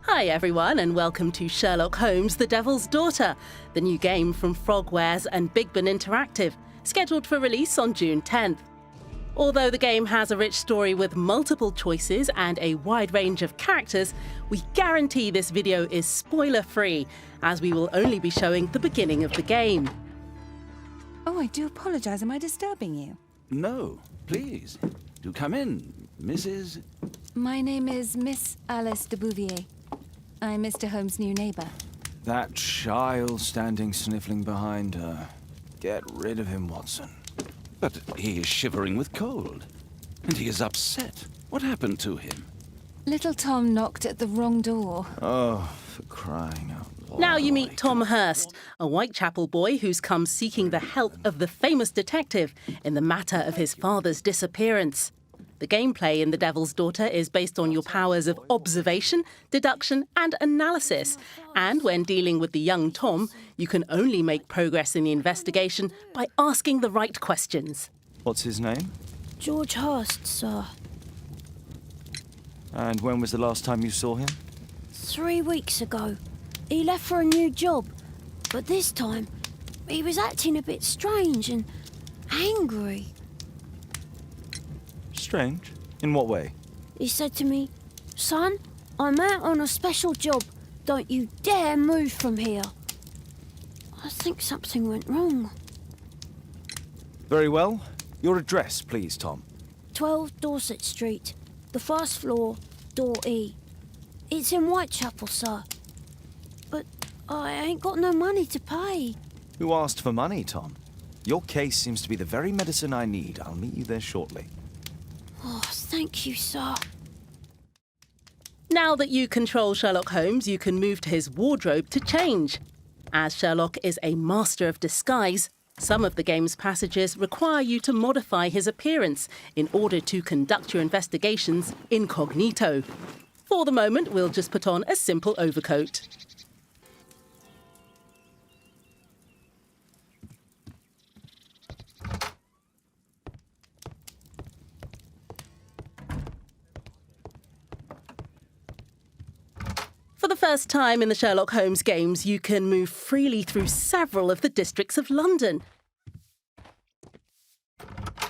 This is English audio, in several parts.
Hi everyone and welcome to Sherlock Holmes, The Devil's Daughter, the new game from Frogwares and Big Ben Interactive, scheduled for release on June 10th. Although the game has a rich story with multiple choices and a wide range of characters, we guarantee this video is spoiler-free, as we will only be showing the beginning of the game. Oh, I do apologise. Am I disturbing you? No, please. Do come in, Mrs. My name is Miss Alice de Bouvier. I'm Mr. Holmes' new neighbour. That child standing sniffling behind her. Get rid of him, Watson. But he is shivering with cold. And he is upset. What happened to him? Little Tom knocked at the wrong door. Oh, for crying out loud. Now you meet Tom Hurst, a Whitechapel boy who's come seeking the help of the famous detective in the matter of his father's disappearance. The gameplay in The Devil's Daughter is based on your powers of observation, deduction and analysis. And when dealing with the young Tom, you can only make progress in the investigation by asking the right questions. What's his name? George Hurst, sir. And when was the last time you saw him? 3 weeks ago. He left for a new job. But this time, he was acting a bit strange and angry. Strange? In what way? He said to me, "Son, I'm out on a special job. Don't you dare move from here." I think something went wrong. Very well. Your address, please, Tom. 12 Dorset Street, the first floor, door E. It's in Whitechapel, sir. But I ain't got no money to pay. Who asked for money, Tom? Your case seems to be the very medicine I need. I'll meet you there shortly. Oh, thank you, sir. Now that you control Sherlock Holmes, you can move to his wardrobe to change. As Sherlock is a master of disguise, some of the game's passages require you to modify his appearance in order to conduct your investigations incognito. For the moment, we'll just put on a simple overcoat. For the first time in the Sherlock Holmes games, you can move freely through several of the districts of London.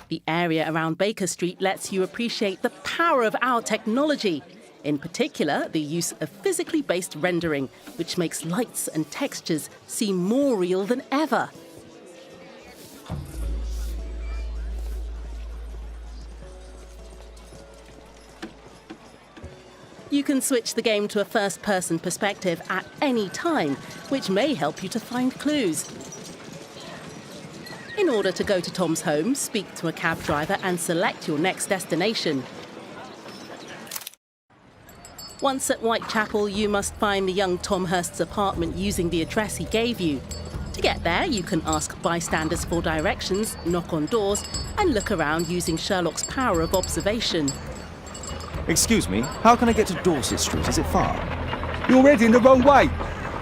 The area around Baker Street lets you appreciate the power of our technology. In particular, the use of physically based rendering, which makes lights and textures seem more real than ever. You can switch the game to a first-person perspective at any time, which may help you to find clues. In order to go to Tom's home, speak to a cab driver and select your next destination. Once at Whitechapel, you must find the young Tom Hurst's apartment using the address he gave you. To get there, you can ask bystanders for directions, knock on doors, and look around using Sherlock's power of observation. Excuse me, how can I get to Dorset Street? Is it far? You're heading the wrong way.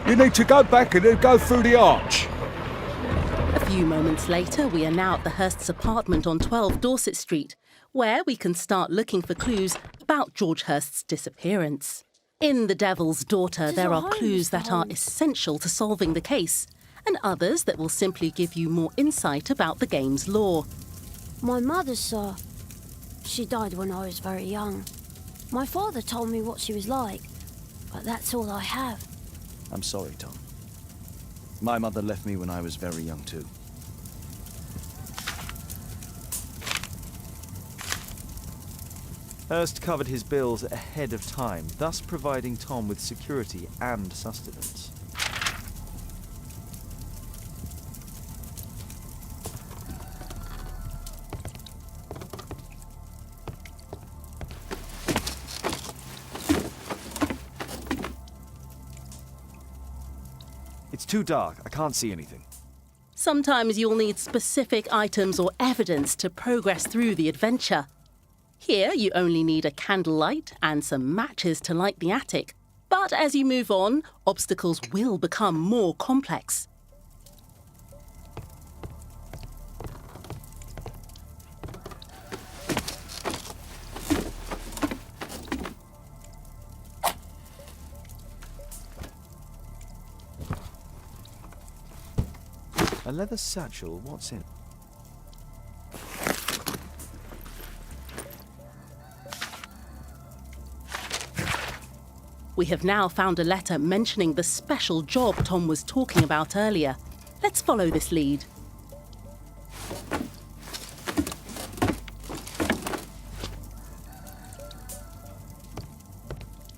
You need to go back and then go through the arch. A few moments later, we are now at the Hurst's apartment on 12 Dorset Street, where we can start looking for clues about George Hurst's disappearance. In The Devil's Daughter, there are clues that are essential to solving the case, and others that will simply give you more insight about the game's lore. My mother, sir. She died when I was very young. My father told me what she was like, but that's all I have. I'm sorry, Tom. My mother left me when I was very young, too. Hurst covered his bills ahead of time, thus providing Tom with security and sustenance. It's too dark. I can't see anything. Sometimes you'll need specific items or evidence to progress through the adventure. Here, you only need a candlelight and some matches to light the attic. But as you move on, obstacles will become more complex. leather satchel. What's in? We have now found a letter mentioning the special job Tom was talking about earlier. Let's follow this lead.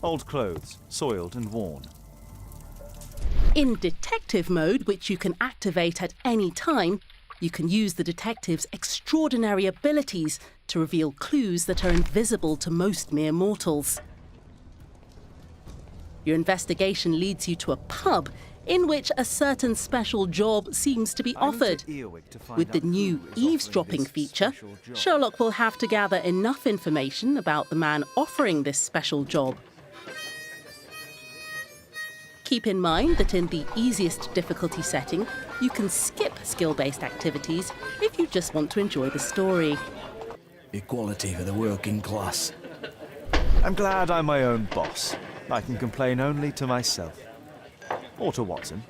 Old clothes, soiled and worn. In detective mode, which you can activate at any time, you can use the detective's extraordinary abilities to reveal clues that are invisible to most mere mortals. Your investigation leads you to a pub in which a certain special job seems to be offered. With the new eavesdropping feature, Sherlock will have to gather enough information about the man offering this special job. Keep in mind that in the easiest difficulty setting, you can skip skill-based activities if you just want to enjoy the story. Equality for the working class. I'm glad I'm my own boss. I can complain only to myself. Or to Watson.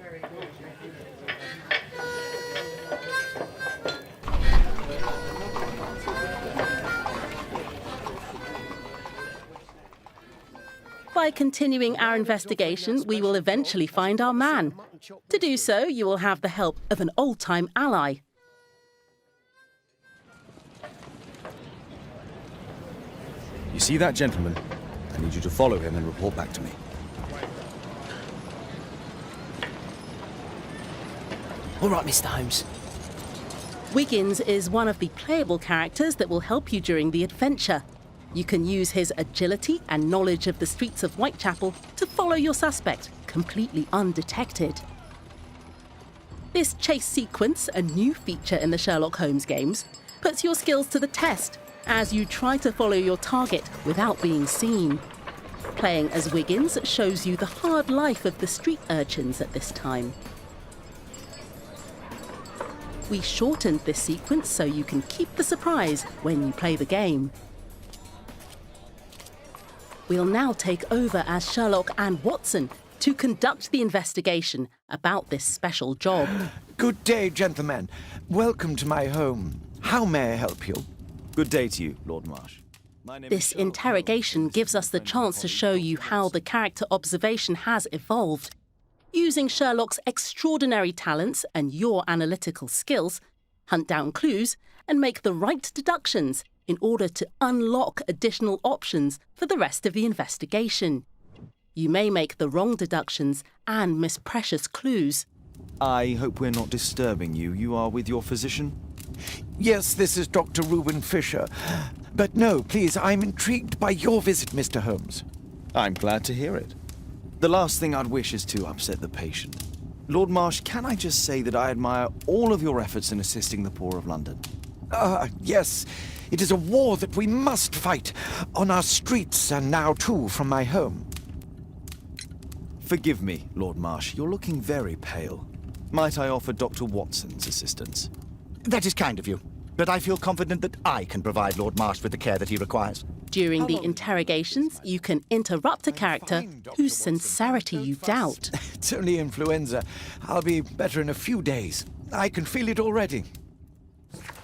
By continuing our investigation, we will eventually find our man. To do so, you will have the help of an old-time ally. You see that gentleman? I need you to follow him and report back to me. All right, Mr. Holmes. Wiggins is one of the playable characters that will help you during the adventure. You can use his agility and knowledge of the streets of Whitechapel to follow your suspect, completely undetected. This chase sequence, a new feature in the Sherlock Holmes games, puts your skills to the test as you try to follow your target without being seen. Playing as Wiggins shows you the hard life of the street urchins at this time. We shortened this sequence so you can keep the surprise when you play the game. We'll now take over as Sherlock and Watson to conduct the investigation about this special job. Good day, gentlemen. Welcome to my home. How may I help you? Good day to you, Lord Marsh. My name is This Sherlock interrogation Holmes. gives us the chance to show you how the character observation has evolved. Using Sherlock's extraordinary talents and your analytical skills, hunt down clues and make the right deductions in order to unlock additional options for the rest of the investigation. You may make the wrong deductions and miss precious clues. I hope we're not disturbing you. You are with your physician? Yes, this is Dr. Reuben Fisher. But no, please, I'm intrigued by your visit, Mr. Holmes. I'm glad to hear it. The last thing I'd wish is to upset the patient. Lord Marsh, can I just say that I admire all of your efforts in assisting the poor of London? Yes. It is a war that we must fight on our streets and now, too, from my home. Forgive me, Lord Marsh. You're looking very pale. Might I offer Dr. Watson's assistance? That is kind of you, but I feel confident that I can provide Lord Marsh with the care that he requires. During the interrogations, you can interrupt a character whose sincerity you doubt. It's only influenza. I'll be better in a few days. I can feel it already.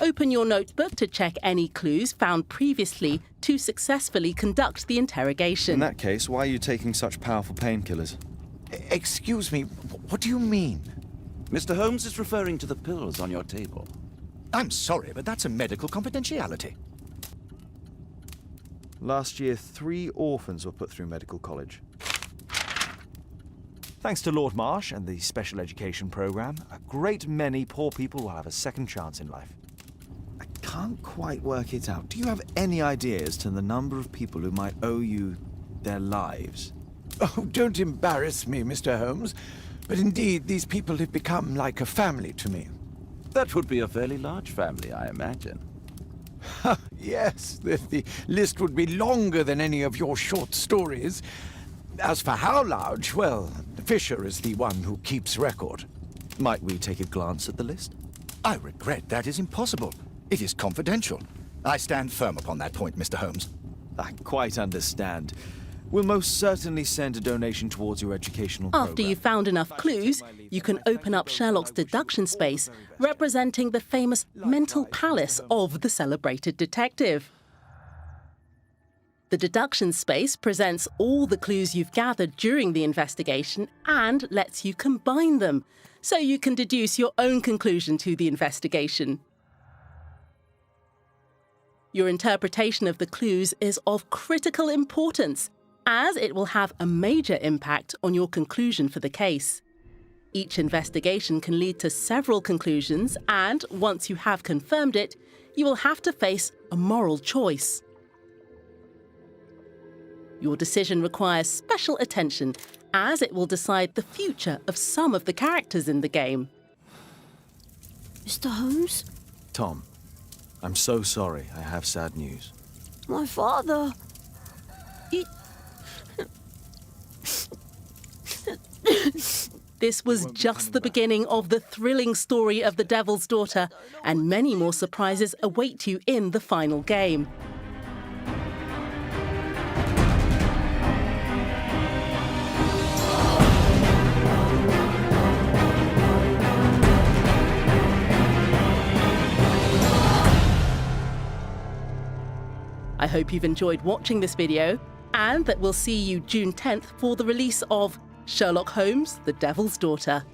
Open your notebook to check any clues found previously to successfully conduct the interrogation. In that case, why are you taking such powerful painkillers? Excuse me, what do you mean? Mr. Holmes is referring to the pills on your table. I'm sorry, but that's a medical confidentiality. Last year, 3 orphans were put through medical college. Thanks to Lord Marsh and the special education program, a great many poor people will have a second chance in life. I can't quite work it out. Do you have any idea as to the number of people who might owe you their lives? Oh, don't embarrass me, Mr. Holmes. But indeed, these people have become like a family to me. That would be a fairly large family, I imagine. Yes, the list would be longer than any of your short stories. As for how large, well, Fisher is the one who keeps record. Might we take a glance at the list? I regret that is impossible. It is confidential. I stand firm upon that point, Mr. Holmes. I quite understand. We'll most certainly send a donation towards your educational program. After you've found enough clues, you can open up Sherlock's deduction space, representing the famous mental palace of the celebrated detective. The deduction space presents all the clues you've gathered during the investigation and lets you combine them, so you can deduce your own conclusion to the investigation. Your interpretation of the clues is of critical importance, as it will have a major impact on your conclusion for the case. Each investigation can lead to several conclusions, and once you have confirmed it, you will have to face a moral choice. Your decision requires special attention, as it will decide the future of some of the characters in the game. Mr. Holmes? Tom, I'm so sorry. I have sad news. My father... This was just the beginning of the thrilling story of the Devil's Daughter, and many more surprises await you in the final game. I hope you've enjoyed watching this video, and that we'll see you June 10th for the release of Sherlock Holmes, The Devil's Daughter.